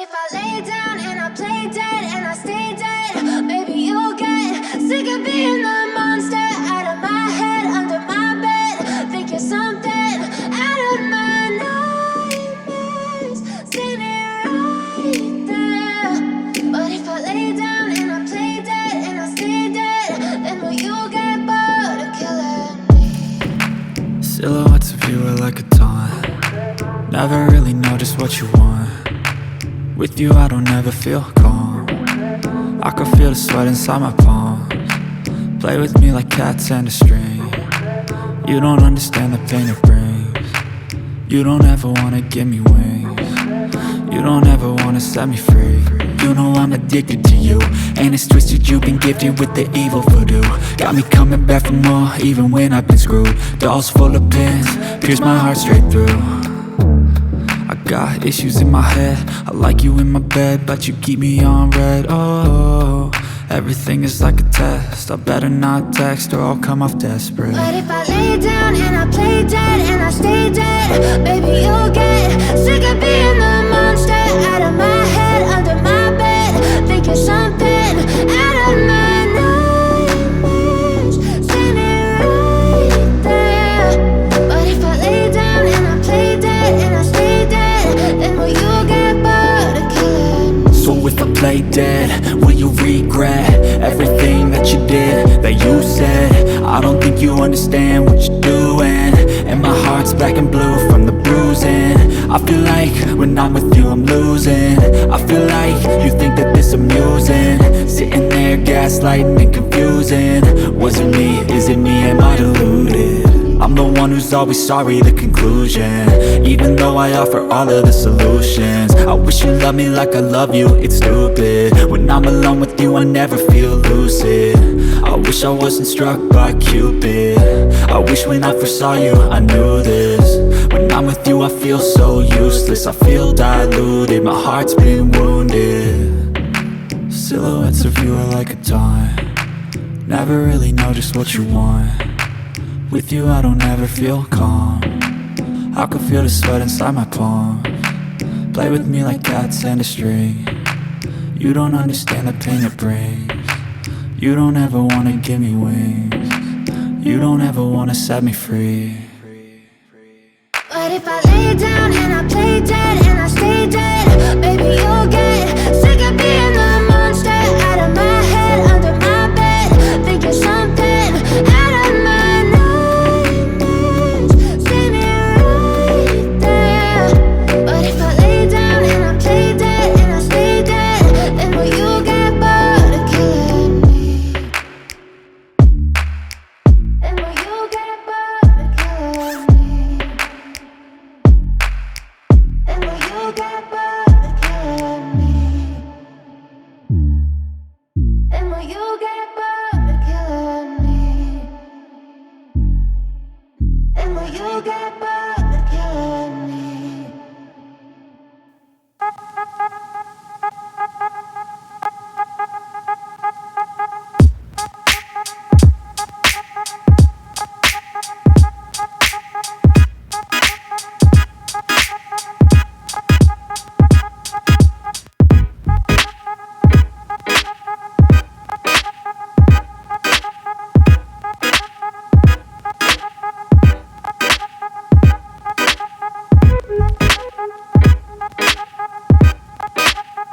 if I lay down and I play dead and I stay dead? Maybe you'll get sick of being the monster out of my head, under my bed. Think you're something out of my nightmares, standing right there. But if I lay down and I play dead and I stay dead, then will you get bored of killing me? Silhouettes of you are like a taunt. Never really know just what you want. With you I don't ever feel calm. I can feel the sweat inside my palms. Play with me like cats and a string. You don't understand the pain it brings. You don't ever wanna give me wings. You don't ever wanna set me free. You know I'm addicted to you, and it's twisted, you've been gifted with the evil voodoo. Got me coming back for more, even when I've been screwed. Dolls full of pins, pierce my heart straight through. I got issues in my head, I like you in my bed, but you keep me on red. Oh, everything is like a test. I better not text or I'll come off desperate. But if I lay down and I play dead and I stay dead, baby you'll get sick of being the monster out of my head, under my bed. Think you're something out of my nightmares, standing right there. But if I lay down and I play dead and I stay dead, then will you get bored of killing me? So if I play dead, will you regret everything that you did, that you said? I don't think you understand what you're doing, and my heart's black and blue from the bruising. I feel like when I'm with you I'm losing. I feel like you think that this amusing, sitting there gaslighting and confusing. Was it me? Is it me? Am I deluded? I'm the one who's always sorry, the conclusion, even though I offer all of the solutions. I wish you loved me like I love you, it's stupid. When I'm alone with you I never feel lucid. I wish I wasn't struck by Cupid. I wish when I first saw you I knew this. When I'm with you I feel so useless, I feel diluted, my heart's been wounded. Silhouettes of you are like a taunt. Never really know just what you want. With you I don't ever feel calm. I can feel the sweat inside my palms. Play with me like cats and a string. You don't understand the pain it brings. You don't ever wanna give me wings. You don't ever wanna set me free. But if I lay down and I play dead and I stay dead, baby you'll get sick of being the monster out of my head, under my bed. Think you're something out of my nightmares, standing right there. But if I lay down and I play dead and I stay dead, then will you get bored of killing me? Then will you get bored of killing me? And will you get bored of killing me? And will you get bored of killing me? And will you get bored of killing me?